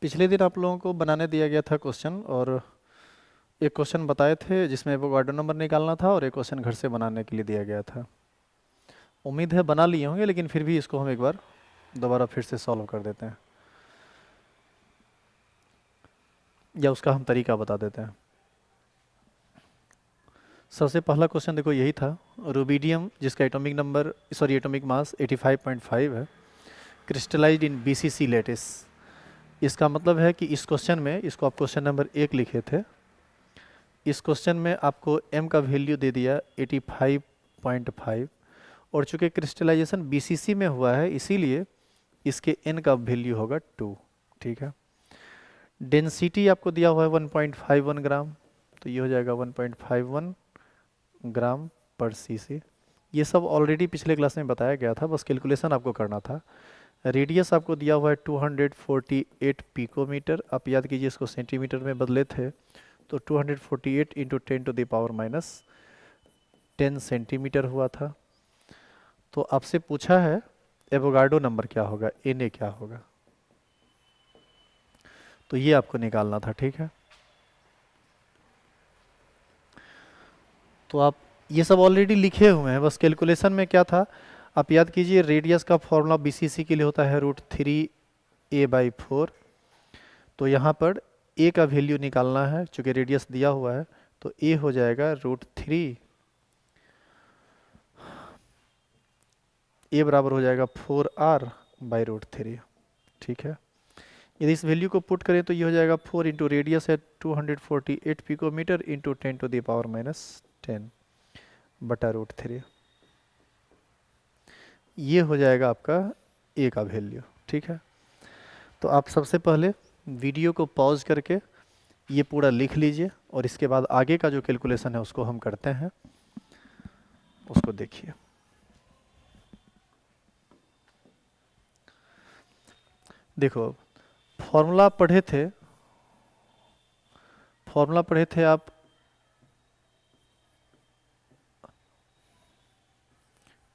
पिछले दिन आप लोगों को बनाने दिया गया था क्वेश्चन, और एक क्वेश्चन बताए थे जिसमें एवोगाड्रो नंबर निकालना था, और एक क्वेश्चन घर से बनाने के लिए दिया गया था। उम्मीद है बना लिए होंगे, लेकिन फिर भी इसको हम एक बार दोबारा फिर से सॉल्व कर देते हैं, या उसका हम तरीका बता देते हैं। सबसे पहला क्वेश्चन देखो यही था। रूबीडियम जिसका एटॉमिक मास 85.5 है, क्रिस्टलाइज्ड इन बीसीसी लेटिस। इसका मतलब है कि इस क्वेश्चन में, इसको आप क्वेश्चन नंबर 1 लिखे थे, इस क्वेश्चन में आपको m का वैल्यू दे दिया 85.5, और चूंकि क्रिस्टलाइजेशन बीसीसी में हुआ है इसीलिए इसके n का वैल्यू होगा 2। ठीक है। डेंसिटी आपको दिया हुआ है 1.51 ग्राम, तो ये हो जाएगा 1.51 ग्राम पर सीसी। ये सब ऑलरेडी पिछले क्लास में बताया गया था, बस कैलकुलेशन आपको करना था। रेडियस आपको दिया हुआ है 248 पिकोमीटर। आप याद कीजिए इसको सेंटीमीटर में बदले थे, तो 248 इंटू 10⁻10 सेंटीमीटर हुआ था। तो आपसे पूछा है एवोगाड्रो नंबर क्या होगा, Na क्या होगा, तो ये आपको निकालना था। ठीक है। तो आप ये सब ऑलरेडी लिखे हुए हैं, बस कैलकुलेशन में क्या था आप याद कीजिए। रेडियस का फॉर्मूला बीसीसी के लिए होता है √3a/4। तो यहाँ पर a का वैल्यू निकालना है, चूँकि रेडियस दिया हुआ है, तो a हो जाएगा √3, a बराबर हो जाएगा 4r/√3। ठीक है। यदि इस वैल्यू को पुट करें तो ये हो जाएगा 4 इंटू रेडियस है 248 पिकोमीटर इंटू 10⁻10 बटा √3। ये हो जाएगा आपका a का वैल्यू। ठीक है। तो आप सबसे पहले वीडियो को पॉज करके ये पूरा लिख लीजिए, और इसके बाद आगे का जो कैलकुलेशन है उसको हम करते हैं, उसको देखिए। देखो फॉर्मूला पढ़े थे आप,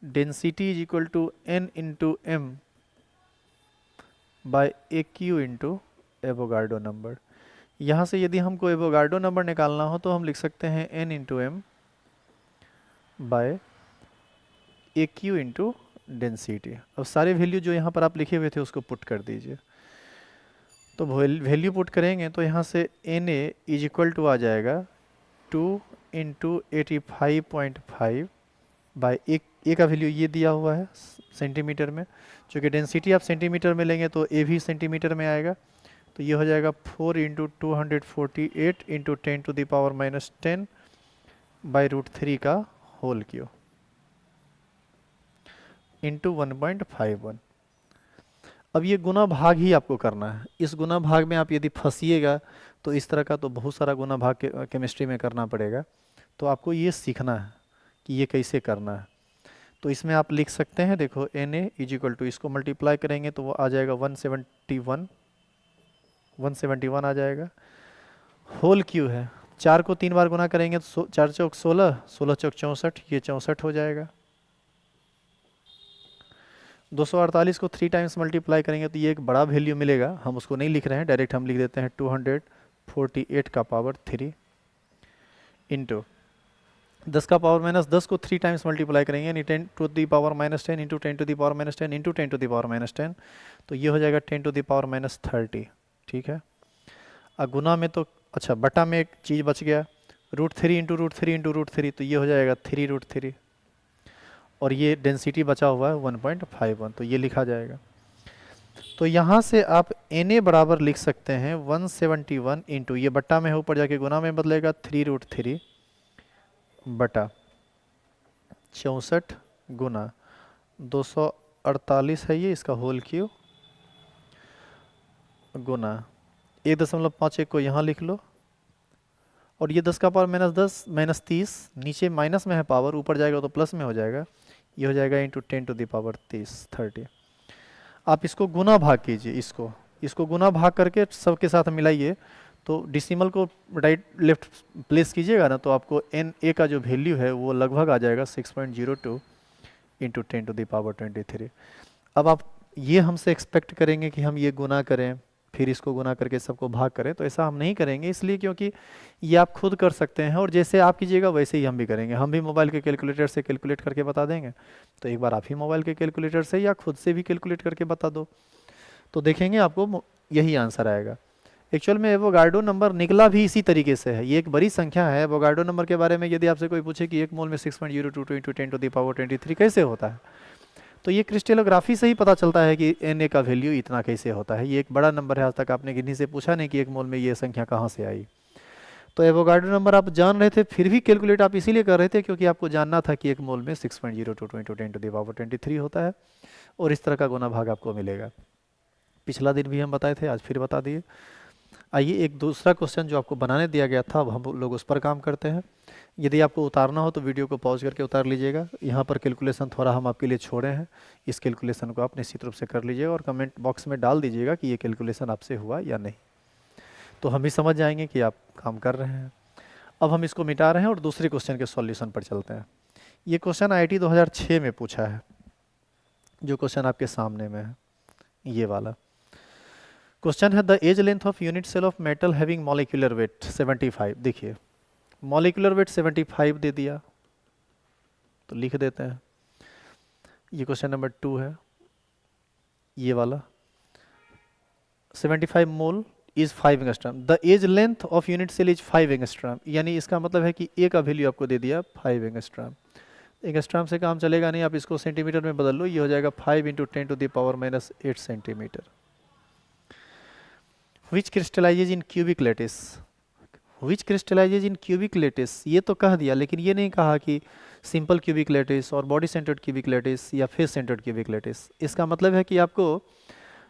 density is equal to n into M by A cube into Avogadro number. यहाँ से यदि हमको एवोगाड्रो नंबर निकालना हो तो हम लिख सकते हैं n into M by A cube into density. अब सारे वैल्यू जो यहाँ पर आप लिखे हुए थे उसको पुट कर दीजिए। तो वैल्यू पुट करेंगे तो यहाँ से Na इज इक्वल टू आ जाएगा 2 इंटू 85.5 बाय ए का वैल्यू ये दिया हुआ है सेंटीमीटर में। चूँकि डेंसिटी आप सेंटीमीटर में लेंगे तो ए भी सेंटीमीटर में आएगा, तो ये हो जाएगा 4 इंटू 248 इंटू 10⁻10 बाई √3 का होल क्यू इंटू 1.51। अब ये गुना भाग ही आपको करना है। इस गुना भाग में आप यदि फंसिएगा तो इस तरह का तो बहुत सारा गुना भाग केमिस्ट्री में करना पड़ेगा, तो आपको ये सीखना है कि ये कैसे करना है। तो इसमें आप लिख सकते हैं, देखो Na इज इक्वल टू, इसको मल्टीप्लाई करेंगे तो वो आ जाएगा 171 आ जाएगा। होल क्यू है, 4 को 3 बार गुना करेंगे तो 4 चौक 16, 16 चौक 64, ये 64 हो जाएगा। 248 को 3 टाइम्स मल्टीप्लाई करेंगे तो ये एक बड़ा वैल्यू मिलेगा, हम उसको नहीं लिख रहे हैं, डायरेक्ट हम लिख देते हैं 248 का पावर 3 इंटू 10 का पावर माइनस 10 को 3 टाइम्स मल्टीप्लाई करेंगे, यानी 10 to the power minus 10 into 10 to the power minus 10 into 10 to the power minus 10, तो ये हो जाएगा 10 टू द पावर माइनस 30। ठीक है। अब गुना में तो, अच्छा बटा में एक चीज़ बच गया, √3 इंटू √3 इंटू √3, तो ये हो जाएगा 3√3, और ये डेंसिटी बचा हुआ है 1.51, तो ये लिखा जाएगा। तो यहाँ से आप Na बराबर लिख सकते हैं 171 इंटू, ये बट्टा में है ऊपर जाके गुना में बदलेगा, 3√3 बटा 64 गुना 248 है ये, इसका होल क्यू, गुना 1.51 को यहाँ लिख लो, और ये 10 का पावर -10 -30, नीचे माइनस में है पावर, ऊपर जाएगा तो प्लस में हो जाएगा, ये हो जाएगा इंटू 10 टू द पावर 30। आप इसको गुना भाग कीजिए, इसको गुना भाग करके सबके साथ मिलाइए, तो डिसिमल को राइट लेफ्ट प्लेस कीजिएगा ना, तो आपको Na का जो वैल्यू है वो लगभग आ जाएगा 6.02 इंटू 10 टू द पावर 23। अब आप ये हमसे एक्सपेक्ट करेंगे कि हम ये गुना करें फिर इसको गुना करके सबको भाग करें, तो ऐसा हम नहीं करेंगे, इसलिए क्योंकि ये आप खुद कर सकते हैं और जैसे आप कीजिएगा वैसे ही हम भी करेंगे। हम भी मोबाइल के कैलकुलेटर से कैलकुलेट करके बता देंगे, तो एक बार आप ही मोबाइल के कैलकुलेटर से या खुद से भी कैलकुलेट करके बता दो, तो देखेंगे आपको यही आंसर आएगा। एक्चुअल में एवोगाड्रो नंबर निकला भी इसी तरीके से है, ये एक बड़ी संख्या है। एवोगाड्रो नंबर के बारे में यदि आपसे कोई पूछे कि 1 मोल में 6.02 × 10⁻23 कैसे होता है, तो ये क्रिस्टलोग्राफी से ही पता चलता है कि Na का वैल्यू इतना कैसे होता है। ये एक बड़ा नंबर है, आज तक आपने किन्हीं से पूछा नहीं कि 1 मोल में ये संख्या कहाँ से आई। तो एवोगाड्रो नंबर आप जान रहे थे, फिर भी कैलकुलेट आप इसीलिए कर रहे थे क्योंकि आपको जानना था कि 1 मोल में 6.02 × 10⁻23 होता है, और इस तरह का गुना भाग आपको मिलेगा। पिछला दिन भी हम बताए थे, आज फिर बता दिए। आइए एक दूसरा क्वेश्चन जो आपको बनाने दिया गया था, अब हम लोग उस पर काम करते हैं। यदि आपको उतारना हो तो वीडियो को पॉज करके उतार लीजिएगा। यहाँ पर कैलकुलेशन थोड़ा हम आपके लिए छोड़े हैं, इस कैलकुलेशन को आप निश्चित रूप से कर लीजिएगा और कमेंट बॉक्स में डाल दीजिएगा कि ये कैलकुलेशन आपसे हुआ या नहीं, तो हम भी समझ जाएंगे कि आप काम कर रहे हैं। अब हम इसको मिटा रहे हैं और दूसरे क्वेश्चन के सॉल्यूशन पर चलते हैं। ये क्वेश्चन IIT 2006 में पूछा है, जो क्वेश्चन आपके सामने में है, ये वाला क्वेश्चन है। The edge length of unit cell of metal having molecular weight 75। देखिए मॉलिक्यूलर वेट 75 दे दिया, तो लिख देते हैं। ये क्वेश्चन नंबर 2 है, ये वाला 75 mole is 5 angstrom. The edge length of unit cell is 5 angstrom, यानी इसका मतलब है कि ए का वैल्यू आपको दे दिया 5 एंगस्ट्रॉम। एंगस्ट्रॉम से काम चलेगा नहीं, आप इसको सेंटीमीटर में बदल लो, ये हो जाएगा 5 × 10⁻⁻8 centimetre. Which crystallizes in cubic lattice? Which crystallizes in cubic lattice? ये तो कह दिया, लेकिन ये नहीं कहा कि सिंपल क्यूबिक लैटिस और बॉडी सेंटर्ड क्यूबिक लैटिस या फेस सेंटर्ड क्यूबिक लैटिस। इसका मतलब है कि आपको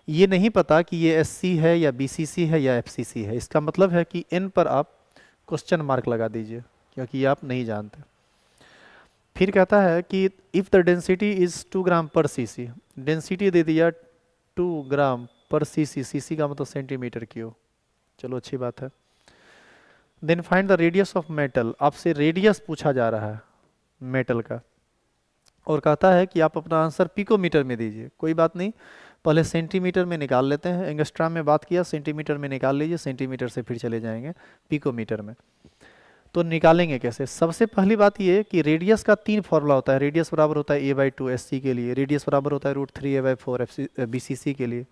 ये नहीं पता कि ये SC है या BCC है या FCC है। इसका मतलब है कि N पर आप क्वेश्चन मार्क लगा दीजिए, क्योंकि ये आप नहीं जानते। फिर कहता है कि इफ़ द डेंसिटी इज़ 2 ग्राम पर cc, डेंसिटी दे दिया 2 ग्राम पर cc, cc का मतलब सेंटीमीटर क्यूब, चलो अच्छी बात है। Then find the radius of metal, आपसे रेडियस पूछा जा रहा है मेटल का, और कहता है कि आप अपना आंसर पिकोमीटर में दीजिए। कोई बात नहीं, पहले सेंटीमीटर में निकाल लेते हैं। एंगस्ट्राम में बात किया, सेंटीमीटर में निकाल लीजिए, सेंटीमीटर से फिर चले जाएंगे पिकोमीटर में। तो निकालेंगे कैसे? सबसे पहली बात ये कि रेडियस का 3 फॉर्मूला होता है। रेडियस बराबर होता है a/2 SC के लिए, रेडियस बराबर होता है √3a/4 BCC के लिए,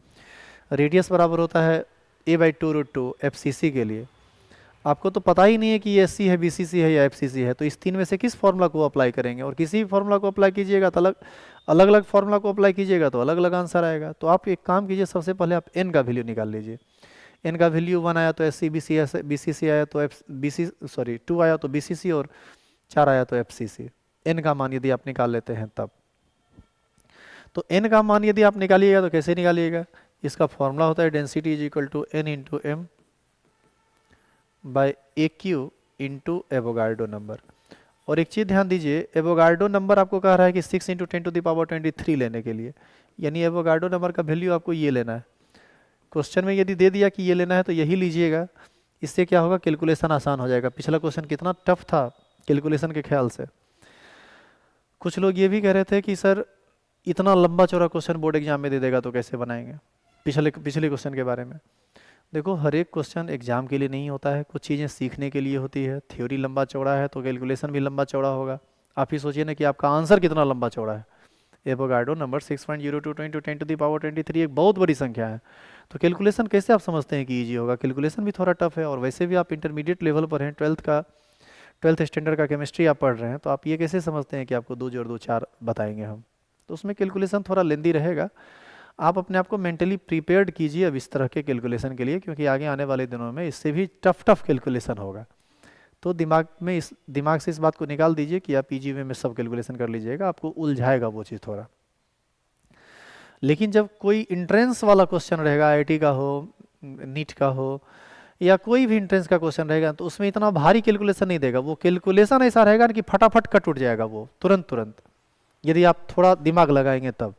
रेडियस बराबर होता है a/2 √2 FCC के लिए। आपको तो पता ही नहीं है कि ये SC है, BCC है या FCC है, तो इस 3 में से किस फॉर्मूला को अप्लाई करेंगे? और किसी भी फॉर्मूला को अप्लाई कीजिएगा तो अलग अलग फॉर्मूला को अप्लाई कीजिएगा तो अलग अलग आंसर आएगा। तो आप एक काम कीजिए, सबसे पहले आप n का वैल्यू निकाल लीजिए। n का वैल्यू 1 आया तो SC, BCC आया तो BC 2 आया तो BCC और 4 आया तो FCC। n का मान यदि आप निकाल लेते हैं तब, तो n का मान यदि आप निकालिएगा तो कैसे निकालिएगा? इसका फॉर्मूला होता है density is equal to n into m by AQ into Avogadro number. और एक चीज़ ध्यान दीजिए, एवोगाड्रो नंबर आपको कह रहा है कि 6 × 10⁻23 लेने के लिए, यानी एवोगाड्रो नंबर का वैल्यू आपको ये लेना है। क्वेश्चन में यदि दे दिया कि ये लेना है तो यही लीजिएगा, इससे क्या होगा, कैलकुलेशन आसान हो जाएगा। पिछला क्वेश्चन कितना टफ था कैलकुलेशन के ख्याल से। कुछ लोग ये भी कह रहे थे कि सर इतना लंबा चौड़ा क्वेश्चन बोर्ड एग्जाम में दे देगा तो कैसे बनाएंगे, पिछले क्वेश्चन के बारे में। देखो, हर एक क्वेश्चन एग्जाम के लिए नहीं होता है, कुछ चीज़ें सीखने के लिए होती है। थ्योरी लंबा चौड़ा है तो कैलकुलेशन भी लंबा चौड़ा होगा। आप ही सोचिए ना कि आपका आंसर कितना लंबा चौड़ा है। एवोगाड्रो नंबर 6.02 × 10⁻23 एक बहुत बड़ी संख्या है, तो कैलकुलेशन कैसे आप समझते हैं कि ईजी होगा? कैलकुलेशन भी थोड़ा टफ है, और वैसे भी आप इंटरमीडिएट लेवल पर हैं, 12th स्टैंडर्ड का केमिस्ट्री आप पढ़ रहे हैं, तो आप ये कैसे समझते हैं कि आपको 2 जोड़ 2 4 बताएंगे हम? तो उसमें कैलकुलेशन थोड़ा लेंदी रहेगा। आप अपने आप को मेंटली प्रिपेयर्ड कीजिए अब इस तरह के कैलकुलेशन के लिए, क्योंकि आगे आने वाले दिनों में इससे भी टफ कैलकुलेशन होगा। तो दिमाग से इस बात को निकाल दीजिए कि आप PG में सब कैलकुलेशन कर लीजिएगा, आपको उलझाएगा वो चीज़ थोड़ा। लेकिन जब कोई इंट्रेंस वाला क्वेश्चन रहेगा, IIT का हो, नीट का हो, या कोई भी इंट्रेंस का क्वेश्चन रहेगा, तो उसमें इतना भारी कैलकुलेशन नहीं देगा। वो कैलकुलेशन ऐसा रहेगा कि फटाफट कट उठ जाएगा वो तुरंत, यदि आप थोड़ा दिमाग लगाएंगे तब।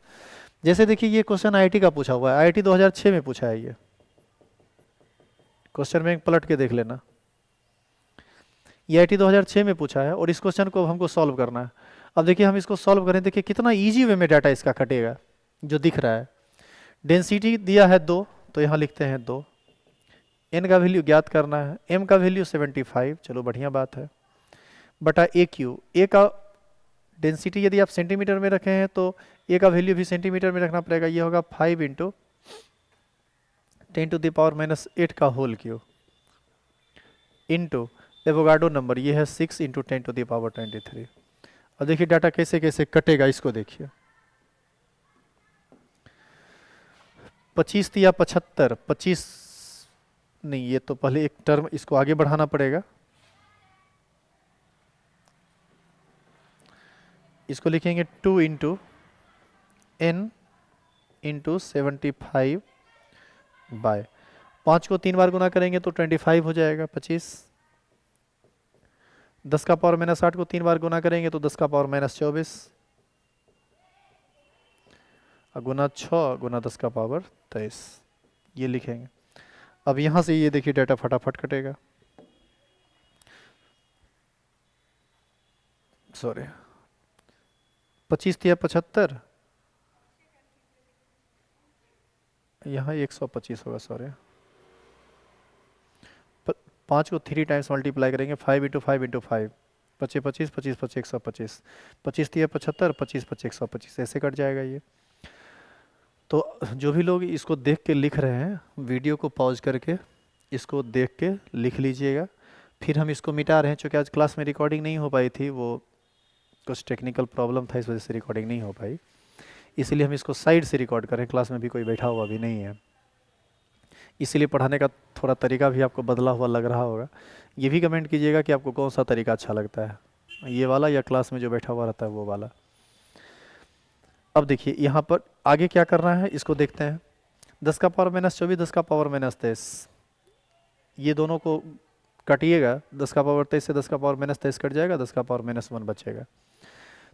जैसे देखिए, ये क्वेश्चन IIT का पूछा हुआ है, IIT 2006 में पूछा है। ये क्वेश्चन बैंक पलट के देख लेना, ये IIT 2006 में पूछा है, और इस क्वेश्चन को हमको सॉल्व करना है। अब देखिए हम इसको सॉल्व करें, देखिए कितना ईजी वे में डाटा इसका कटेगा। जो दिख रहा है, डेंसिटी दिया है 2, तो यहाँ लिखते हैं 2। n का वैल्यू ज्ञात करना है, m का वैल्यू 75, चलो बढ़िया बात है, बटा ए क्यू। ए का डेंसिटी यदि आप सेंटीमीटर में रखे हैं तो ए का वैल्यू भी सेंटीमीटर में रखना पड़ेगा। ये होगा 5 इंटू 10⁻⁻8 का whole cube into Avogadro number, ये है 6 इंटू 10⁻23। अब देखिए डाटा कैसे कैसे कटेगा, इसको देखिए। 25 या 75, 25 नहीं, ये तो पहले एक टर्म इसको आगे बढ़ाना पड़ेगा। इसको लिखेंगे 2 इंटू n इंटू 75 बाय 5 को 3 बार गुना करेंगे तो 25 हो जाएगा 25। 10 का पावर माइनस 8 को 3 बार गुना करेंगे तो 10 का पावर माइनस 24 गुना 6 गुना 10 का पावर 23, ये लिखेंगे। अब यहां से ये देखिए डाटा फटाफट कटेगा, सॉरी 25 या 75, यहाँ 125 होगा, सॉरी 5 को 3 टाइम्स मल्टीप्लाई करेंगे, 5 इंटू 5 इंटू 5, 25 25 25 25 125, 25 या 75, 25 25 125, ऐसे कट जाएगा ये। तो जो भी लोग इसको देख के लिख रहे हैं, वीडियो को पॉज करके इसको देख के लिख लीजिएगा। फिर हम इसको मिटा रहे हैं, चूँकि आज क्लास में रिकॉर्डिंग नहीं हो पाई थी, वो कुछ टेक्निकल प्रॉब्लम था, इस वजह से रिकॉर्डिंग नहीं हो पाई, इसलिए हम इसको साइड से रिकॉर्ड करें। क्लास में भी कोई बैठा हुआ भी नहीं है, इसीलिए पढ़ाने का थोड़ा तरीका भी आपको बदला हुआ लग रहा होगा। ये भी कमेंट कीजिएगा कि आपको कौन सा तरीका अच्छा लगता है, ये वाला या क्लास में जो बैठा हुआ रहता है वो वाला। अब देखिए यहाँ पर आगे क्या करना है, इसको देखते हैं। 10 का पावर माइनस 24, 10 का पावर माइनस 23, ये दोनों को काटिएगा। 10 का पावर 23 से 10 का पावर माइनस 23 कट जाएगा, 10 का पावर माइनस 1 बचेगा।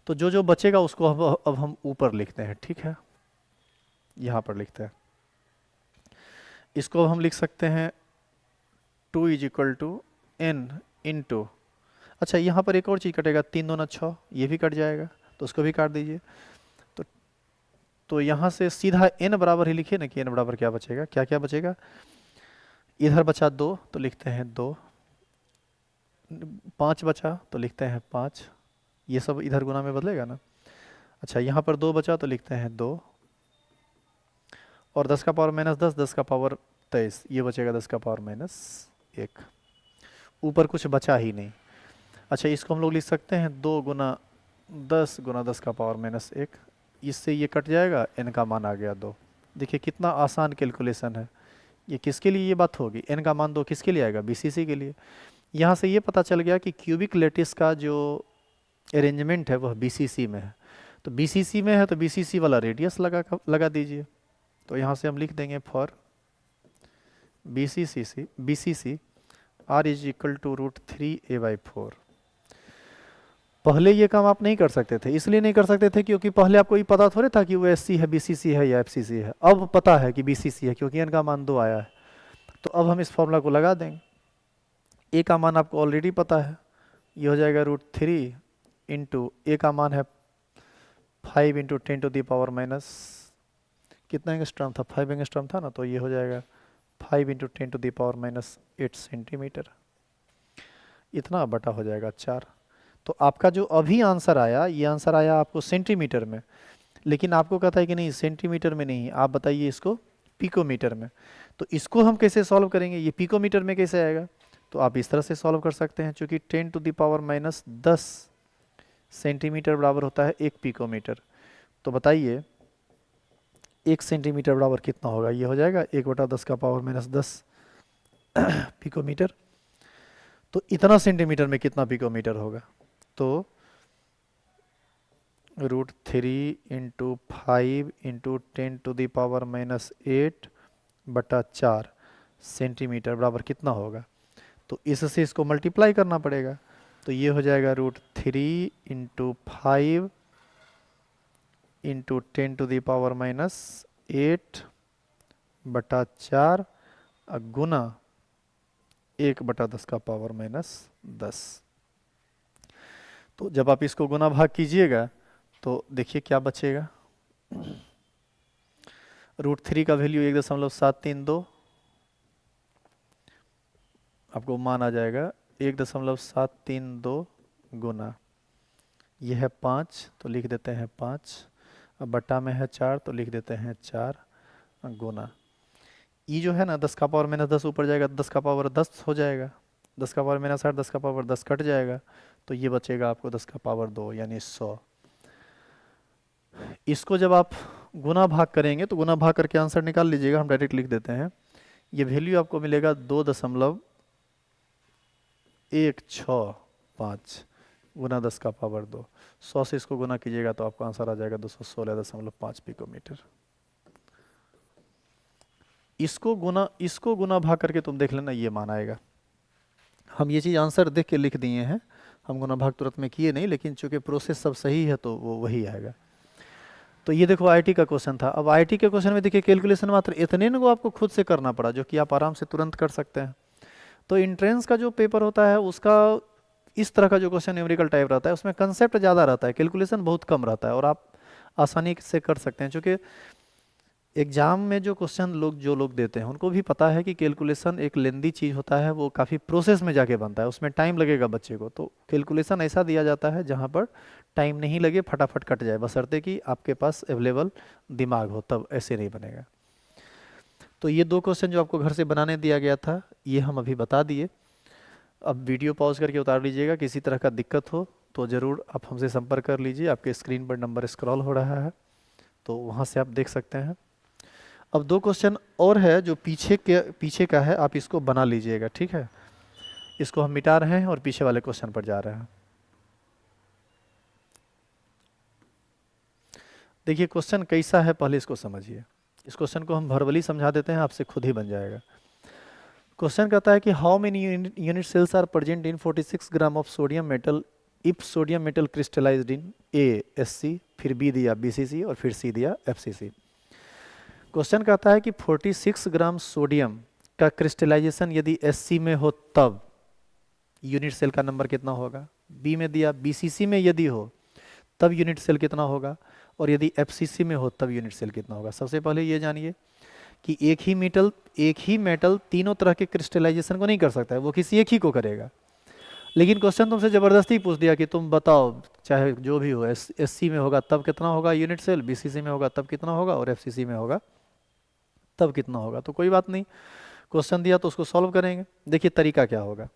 तो जो जो बचेगा उसको अब हम ऊपर लिखते हैं, ठीक है, यहाँ पर लिखते हैं। इसको हम लिख सकते हैं 2 is equal to n into, अच्छा यहाँ पर एक और चीज़ कटेगा, 3 दूना 6, ये भी कट जाएगा, तो उसको भी काट दीजिए। तो यहाँ से सीधा n बराबर ही लिखिए ना कि n बराबर क्या बचेगा, क्या क्या बचेगा। इधर बचा 2 तो लिखते हैं 2, 5 बचा तो लिखते हैं 5, ये सब इधर गुना में बदलेगा ना। अच्छा यहाँ पर 2 बचा तो लिखते हैं 2, और 10 का पावर माइनस 10, 10 का पावर 23, ये बचेगा 10 का पावर माइनस 1, ऊपर कुछ बचा ही नहीं। अच्छा इसको हम लोग लिख सकते हैं 2 गुना 10 गुना 10 का पावर माइनस 1, इससे ये कट जाएगा, n का मान आ गया 2। देखिए कितना आसान कैलकुलेशन है। ये किसके लिए ये बात होगी, n का मान 2 किसके लिए आएगा, BCC के लिए। यहाँ से ये पता चल गया कि क्यूबिक लैटिस का जो अरेंजमेंट है वह BCC में है। तो BCC में है तो BCC वाला रेडियस लगा दीजिए। तो यहाँ से हम लिख देंगे for BCC R is equal to √3a/4। पहले ये काम आप नहीं कर सकते थे, इसलिए नहीं कर सकते थे क्योंकि पहले आपको ये पता थोड़े था कि वो SC है, BCC है या FCC है। अब पता है कि BCC है क्योंकि n का मान 2 आया है। तो अब हम इस फॉर्मूला को लगा देंगे। a का मान आपको ऑलरेडी पता है, ये हो जाएगा √3 इंटू a का मान है 5 इंटू 10⁻⁻, कितना एंगस्ट्रॉम था, 5 एंगस्ट्रॉम था ना, तो ये हो जाएगा 5 इंटू 10⁻⁸ सेंटीमीटर, इतना बटा हो जाएगा 4। तो आपका जो अभी आंसर आया, ये आंसर आया आपको सेंटीमीटर में, लेकिन आपको कहता है कि नहीं सेंटीमीटर में नहीं, आप बताइए इसको पिकोमीटर में। तो इसको हम कैसे सॉल्व करेंगे, ये पिकोमीटर में कैसे आएगा, तो आप इस तरह से सॉल्व कर सकते हैं। चूँकि 10⁻⁻10 सेंटीमीटर बराबर होता है 1 पिकोमीटर, तो बताइए 1 सेंटीमीटर बराबर कितना होगा, ये हो जाएगा 1/10 का पावर माइनस 10 पिकोमीटर। तो इतना सेंटीमीटर में कितना पिकोमीटर होगा, तो √3 इंटू 5 इंटू 10⁻⁸/4 सेंटीमीटर बराबर कितना होगा। तो इससे इसको मल्टीप्लाई करना पड़ेगा, तो ये हो जाएगा √3 इंटू 5 इंटू 10⁻⁸/4 गुना 1/10 का पावर माइनस 10। तो जब आप इसको गुना भाग कीजिएगा तो देखिए क्या बचेगा, √3 का वैल्यू 1.732, आपको मान आ जाएगा 1.732 गुना, ये है 5 तो लिख देते हैं 5, अब बट्टा में है 4 तो लिख देते हैं 4 गुना, ये जो है ना 10 का पावर माइनस 10 ऊपर जाएगा, 10 का पावर 10 हो जाएगा, 10 का पावर माइनस 8, 10 का पावर 10 कट जाएगा, तो ये बचेगा आपको 10 का पावर 2 यानी 100। इसको जब आप गुना भाग करेंगे तो गुना भाग करके आंसर निकाल लीजिएगा, हम डायरेक्ट लिख देते हैं, ये वैल्यू आपको मिलेगा 2.165 गुना 10 का पावर 2, 100 से इसको गुना कीजिएगा तो आपका आंसर आ जाएगा 216.5 पिकोमीटर। इसको गुना भाग करके तुम देख लेना, ये मान आएगा। हम ये चीज़ आंसर देख के लिख दिए हैं, हम गुना भाग तुरंत में किए नहीं, लेकिन चूंकि प्रोसेस सब सही है तो वो वही आएगा। तो ये देखो आईटी का क्वेश्चन था। अब आईटी के क्वेश्चन में देखिए कैलकुलेशन मात्र इतने को आपको खुद से करना पड़ा, जो कि आप आराम से तुरंत कर सकते हैं। तो एंट्रेंस का जो पेपर होता है उसका इस तरह का जो क्वेश्चन न्यूमेरिकल टाइप रहता है उसमें कंसेप्ट ज़्यादा रहता है, कैलकुलेशन बहुत कम रहता है और आप आसानी से कर सकते हैं, क्योंकि एग्जाम में जो क्वेश्चन जो लोग देते हैं उनको भी पता है कि कैलकुलेशन एक लेंदी चीज़ होता है, वो काफ़ी प्रोसेस में जाके बनता है, उसमें टाइम लगेगा बच्चे को। तो कैलकुलेशन ऐसा दिया जाता है जहाँ पर टाइम नहीं लगे, फटाफट कट जाए, बशर्ते कि आपके पास अवेलेबल दिमाग हो, तब ऐसे नहीं बनेगा। तो ये 2 क्वेश्चन जो आपको घर से बनाने दिया गया था ये हम अभी बता दिए। अब वीडियो पॉज करके उतार लीजिएगा, किसी तरह का दिक्कत हो तो ज़रूर आप हमसे संपर्क कर लीजिए, आपके स्क्रीन पर नंबर स्क्रॉल हो रहा है तो वहाँ से आप देख सकते हैं। अब 2 क्वेश्चन और है जो पीछे का है, आप इसको बना लीजिएगा, ठीक है। इसको हम मिटा रहे हैं और पीछे वाले क्वेश्चन पर जा रहे हैं। देखिए क्वेश्चन कैसा है, पहले इसको समझिए। इस क्वेश्चन को हम वर्बली समझा देते हैं, आपसे खुद ही बन जाएगा। क्वेश्चन कहता है कि how many unit cells are present in 46 gram of sodium metal if sodium metal crystallized in a SC, फिर बी दिया BCC और फिर सी दिया FCC। क्वेश्चन कहता है कि 46 ग्राम सोडियम का क्रिस्टलाइजेशन यदि SC में हो तब यूनिट सेल का नंबर कितना होगा, बी में दिया BCC में यदि हो तब यूनिट सेल कितना होगा, और यदि FCC में हो तब यूनिट सेल कितना होगा। सबसे पहले ये जानिए कि एक ही मेटल तीनों तरह के क्रिस्टलाइजेशन को नहीं कर सकता है, वो किसी एक ही को करेगा। लेकिन क्वेश्चन तुमसे ज़बरदस्ती पूछ दिया कि तुम बताओ, चाहे जो भी हो, SC में होगा तब कितना होगा यूनिट सेल, BCC में होगा तब कितना होगा और FCC में होगा तब कितना होगा। तो कोई बात नहीं, क्वेश्चन दिया तो उसको सॉल्व करेंगे। देखिए तरीका क्या होगा।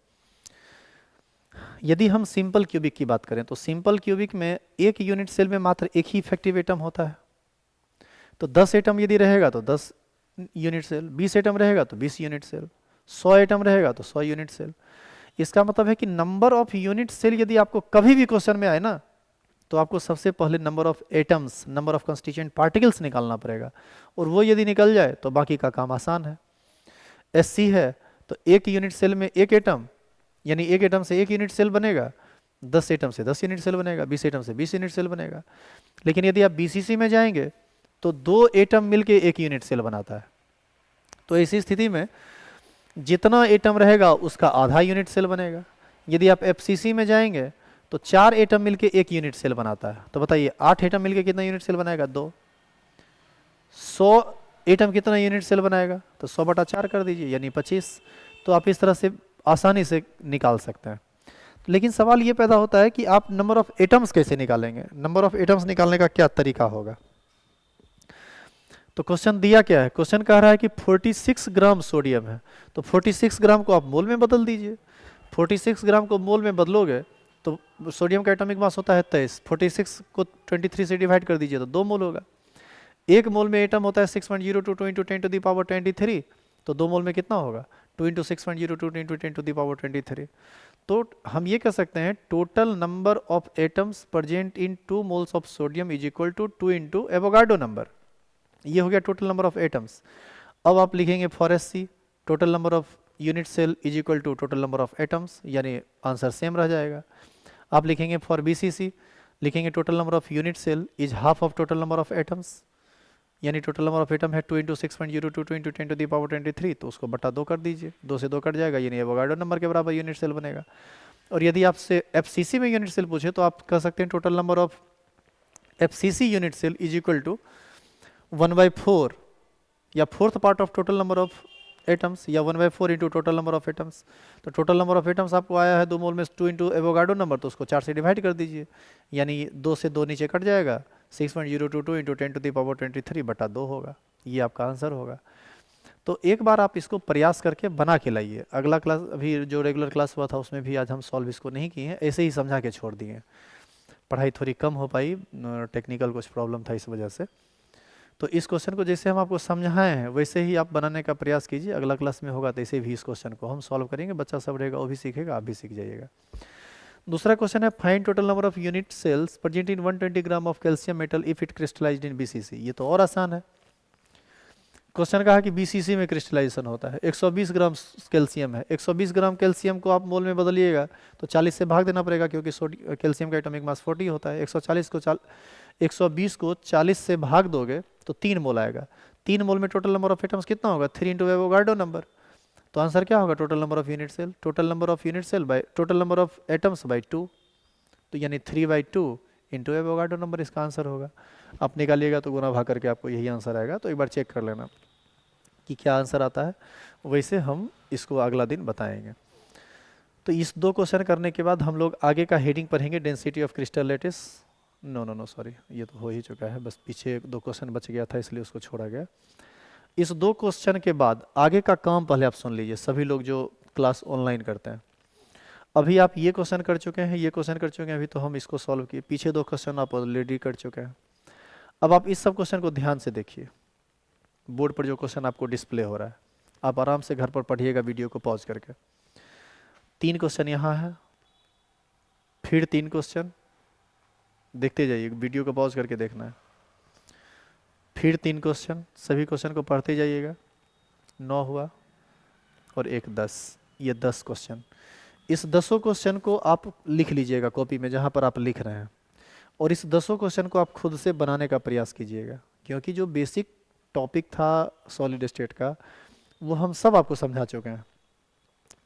यदि हम सिंपल क्यूबिक की बात करें तो सिंपल क्यूबिक में एक यूनिट सेल में मात्र एक ही इफेक्टिव एटम होता है। तो 10 एटम यदि रहेगा तो 10 यूनिट सेल, 20 एटम रहेगा तो 20 यूनिट सेल, 100 एटम रहेगा तो 100 यूनिट सेल। इसका मतलब है कि नंबर ऑफ यूनिट सेल यदि आपको कभी भी क्वेश्चन में आए ना, तो आपको सबसे पहले number of atoms, number of constituent particles निकालना पड़ेगा, और वो यदि निकल जाए तो बाकी का काम आसान है। SC है तो एक यूनिट सेल में एक एटम, यानी एक एटम से एक यूनिट सेल बनेगा, 10 एटम से 10 यूनिट सेल बनेगा, 20 एटम से 20 यूनिट सेल बनेगा। लेकिन यदि आप BCC में जाएंगे तो 2 एटम मिलके एक यूनिट सेल बनाता है। तो ऐसी स्थिति में जितना एटम रहेगा उसका आधा यूनिट सेल बनेगा। यदि आप FCC में जाएंगे तो 4 एटम मिलके एक यूनिट सेल बनाता है। तो बताइए 8 एटम मिलके कितना यूनिट सेल बनाएगा, 2। 100 एटम कितना यूनिट सेल बनाएगा, तो 100/4 कर दीजिए यानी 25। तो आप इस तरह से आसानी से निकाल सकते हैं। लेकिन सवाल ये पैदा होता है कि आप नंबर ऑफ एटम्स कैसे निकालेंगे, नंबर ऑफ एटम्स निकालने का क्या तरीका होगा। तो क्वेश्चन दिया क्या है, क्वेश्चन कह रहा है कि 46 ग्राम सोडियम है, तो 46 ग्राम को आप मोल में बदल दीजिए। 46 ग्राम को मोल में बदलोगे तो सोडियम का एटॉमिक मास होता है 23, 46 को 23 से डिवाइड कर दीजिए तो 2 मोल होगा। एक मोल में एटम होता है 6.02 इंटू 10 टू द पावर 23, तो 2 मोल में कितना होगा, 2 into 6.02 into 10 to the power 23। तो हम ये कह सकते हैं total number of atoms present in 2 moles of sodium is equal to 2 into Avogadro number. ये हो गया टोटल नंबर ऑफ एटम्स। अब आप लिखेंगे for SC total number of unit cell is equal to total number of atoms, यानी answer same रह जाएगा। आप लिखेंगे फॉर BCC, लिखेंगे total number of unit cell is half of total number of atoms, यानी टोटल नंबर ऑफ एटम है 2 into 6.02 2 into 10 to the power 23, तो उसको बटा 2 कर दीजिए, 2 से 2 कट जाएगा, यानी एवोगाड्रो नंबर के बराबर यूनिट सेल बनेगा। और यदि आपसे FCC में यूनिट सेल पूछे तो आप कह सकते हैं total number of FCC unit cell is equal to 1/4 या fourth part of total number of atoms, या 1/4 into total number of atoms. तो टोटल नंबर ऑफ एटम्स आपको आया है 2 मोल में 2 इंटू एवोगाड्रो नंबर, तो उसको 4 से डिवाइड कर दीजिए, यानी 2 से 2 नीचे कट जाएगा, 6.022 इंटू 10⁻23 होगा, ये आपका आंसर होगा। तो एक बार आप इसको प्रयास करके बना के लाइए। अगला क्लास, अभी जो रेगुलर क्लास हुआ था उसमें भी आज हम सॉल्व इसको नहीं किए हैं, ऐसे ही समझा के छोड़ दिए हैं। पढ़ाई थोड़ी कम हो पाई, टेक्निकल कुछ प्रॉब्लम था इस वजह से। तो इस क्वेश्चन को जैसे हम आपको समझाए हैं वैसे ही आप बनाने का प्रयास कीजिए। अगला क्लास में होगा तो ऐसे भी इस क्वेश्चन को हम सॉल्व करेंगे, बच्चा सब रहेगा वो भी सीखेगा, आप भी सीख जाइएगा। दूसरा क्वेश्चन है find total number of unit cells present in 120 gram of calcium metal if it crystallised in BCC. ये तो और आसान है। क्वेश्चन कहा कि बीसीसी में क्रिस्टलाइजेशन होता है, 120 ग्राम कैल्शियम है, 120 ग्राम कैल्शियम को आप मोल में बदलिएगा तो 40 से भाग देना पड़ेगा, क्योंकि कैल्शियम का एटॉमिक मास 40 होता है। 120 को 40 से भाग दोगे तो 3 मोल आएगा। 3 मोल में टोटल नंबर ऑफ एटम्स कितना होगा, 3 इंटू एवोगाड्रो नंबर। तो आंसर क्या होगा, total number of unit cell, total number of unit cell by total number of atoms by 2, तो यानी 3/2 इंटू एवोगाड्रो नंबर इसका आंसर होगा। आप निकालिएगा तो गुना भाग करके आपको यही आंसर आएगा, तो एक बार चेक कर लेना कि क्या आंसर आता है, वैसे हम इसको अगला दिन बताएंगे। तो इस 2 क्वेश्चन करने के बाद हम लोग आगे का हेडिंग पढ़ेंगे, density of crystal lattice. No sorry, ये तो हो ही चुका है, बस पीछे 2 क्वेश्चन बच गया था इसलिए उसको छोड़ा गया। इस 2 क्वेश्चन के बाद आगे का काम पहले आप सुन लीजिए, सभी लोग जो क्लास ऑनलाइन करते हैं। अभी आप ये क्वेश्चन कर चुके हैं, ये क्वेश्चन कर चुके हैं, अभी तो हम इसको सॉल्व किए, पीछे 2 क्वेश्चन आप ऑलरेडी कर चुके हैं। अब आप इस सब क्वेश्चन को ध्यान से देखिए, बोर्ड पर जो क्वेश्चन आपको डिस्प्ले हो रहा है, आप आराम से घर पर पढ़िएगा वीडियो को पॉज करके। 3 क्वेश्चन यहाँ है, फिर 3 क्वेश्चन, देखते जाइए, वीडियो को पॉज करके देखना है। फिर 3 क्वेश्चन, सभी क्वेश्चन को पढ़ते जाइएगा। 9 हुआ और 1 10, ये 10 क्वेश्चन। इस 10 क्वेश्चन को आप लिख लीजिएगा कॉपी में जहाँ पर आप लिख रहे हैं, और इस 10 क्वेश्चन को आप खुद से बनाने का प्रयास कीजिएगा, क्योंकि जो बेसिक टॉपिक था सॉलिड स्टेट का वो हम सब आपको समझा चुके हैं।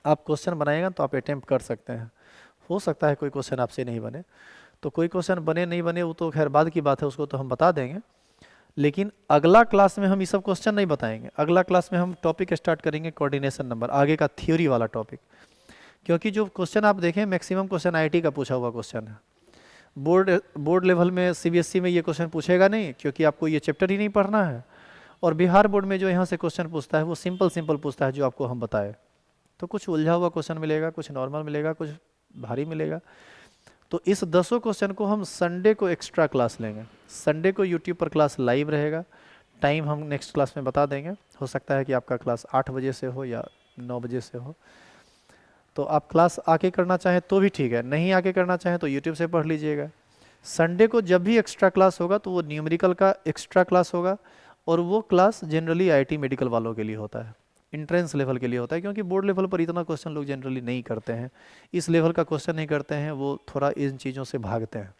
आप क्वेश्चन बनाएगा तो आप अटेम्प्ट कर सकते हैं, हो सकता है कोई क्वेश्चन आपसे नहीं बने, तो कोई क्वेश्चन बने नहीं बने वो तो खैर बाद की बात है, उसको तो हम बता देंगे। लेकिन अगला क्लास में हम ये सब क्वेश्चन नहीं बताएंगे, अगला क्लास में हम टॉपिक स्टार्ट करेंगे कोऑर्डिनेशन नंबर, आगे का थ्योरी वाला टॉपिक। क्योंकि जो क्वेश्चन आप देखें मैक्सिमम क्वेश्चन आईआईटी का पूछा हुआ क्वेश्चन है, बोर्ड लेवल में सीबीएसई में ये क्वेश्चन पूछेगा नहीं, क्योंकि आपको ये चैप्टर ही नहीं पढ़ना है। और बिहार बोर्ड में जो यहाँ से क्वेश्चन पूछता है वो सिंपल पूछता है, जो आपको हम बताए। तो कुछ उलझा हुआ क्वेश्चन मिलेगा, कुछ नॉर्मल मिलेगा, कुछ भारी मिलेगा। तो इस 10 क्वेश्चन को हम संडे को एक्स्ट्रा क्लास लेंगे, संडे को यूट्यूब पर क्लास लाइव रहेगा, टाइम हम नेक्स्ट क्लास में बता देंगे। हो सकता है कि आपका क्लास 8 बजे से हो या 9 बजे से हो, तो आप क्लास आके करना चाहें तो भी ठीक है, नहीं आके करना चाहें तो यूट्यूब से पढ़ लीजिएगा। संडे को जब भी एक्स्ट्रा क्लास होगा तो वो न्यूमेरिकल का एक्स्ट्रा क्लास होगा, और वो क्लास जनरली आईआईटी मेडिकल वालों के लिए होता है, इंट्रेंस लेवल के लिए होता है, क्योंकि बोर्ड लेवल पर इतना क्वेश्चन लोग जनरली नहीं करते हैं, इस लेवल का क्वेश्चन नहीं करते हैं, वो थोड़ा इन चीज़ों से भागते हैं।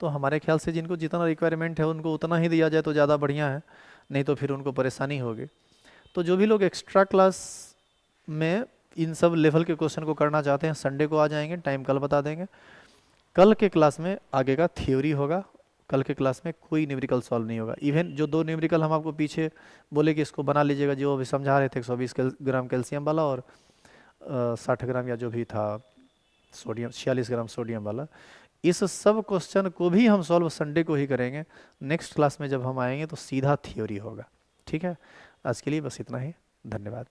तो हमारे ख्याल से जिनको जितना रिक्वायरमेंट है उनको उतना ही दिया जाए तो ज़्यादा बढ़िया है, नहीं तो फिर उनको परेशानी होगी। तो जो भी लोग एक्स्ट्रा क्लास में इन सब लेवल के क्वेश्चन को करना चाहते हैं संडे को आ जाएंगे, टाइम कल बता देंगे। कल के क्लास में आगे का थ्योरी होगा, कल के क्लास में कोई न्यूमेरिकल सॉल्व नहीं होगा। इवन जो 2 न्यूमेरिकल हम आपको पीछे बोले कि इसको बना लीजिएगा, जो अभी समझा रहे थे 120 ग्राम कैल्शियम वाला और 60 ग्राम या जो भी था सोडियम, 46 ग्राम सोडियम वाला, इस सब क्वेश्चन को भी हम सॉल्व संडे को ही करेंगे। नेक्स्ट क्लास में जब हम आएंगे तो सीधा थ्योरी होगा। ठीक है, आज के लिए बस इतना ही, धन्यवाद।